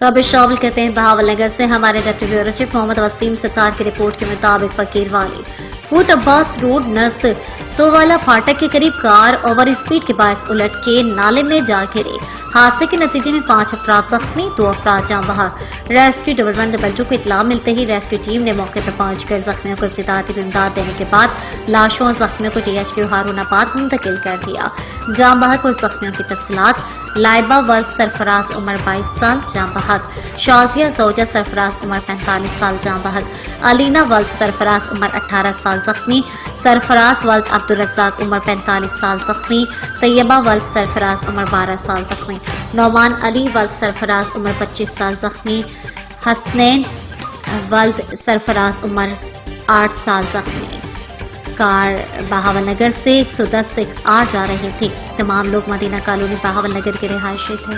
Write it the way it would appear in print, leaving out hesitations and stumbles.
खबर शामिल करते हैं बहावल नगर से। हमारे deputy bureau chief Mohammad Waseem Sattar की रिपोर्ट के मुताबिक फकीर वाली फूट अब्बास रोड नस्ल सोवाला फाटक के करीब कार ओवर स्पीड के बायस उलट के नाले में जा गिरे। हादसे के नतीजे में 5 अफराद जख्मी, 2 अफराद जान बहक। रेस्क्यू 1112 को इतला मिलते ही रेस्क्यू टीम ने मौके पर पहुंचकर जख्मियों को इब्तिदाई इमदाद देने के बाद लाशों और जख्मियों को THQ हारूनाबाद मुंतकिल कर दिया। जान बहक और जख्मियों की तफसीलात: लाइबा वल्द सरफराज उम्र 22 साल जान बहक, शाजिया जोजा सरफराज उम्र 45 साल जान बहक, अलीना वल्द सरफराज उम्र 18 साल जख्मी, सरफराज वल्द अब्दुल रज़ाक उम्र 45 साल जख्मी, तैयबा वल्द सरफराज उम्र 12 साल जख्मी, नौमान अली वल्द सरफराज उम्र 25 साल जख्मी, हसनैन वल्द सरफराज उम्र 8 साल जख्मी। कार बहावल नगर से 110 से 108 जा रही थी। तमाम लोग मदीना कॉलोनी बहावल नगर के रिहायशी थे।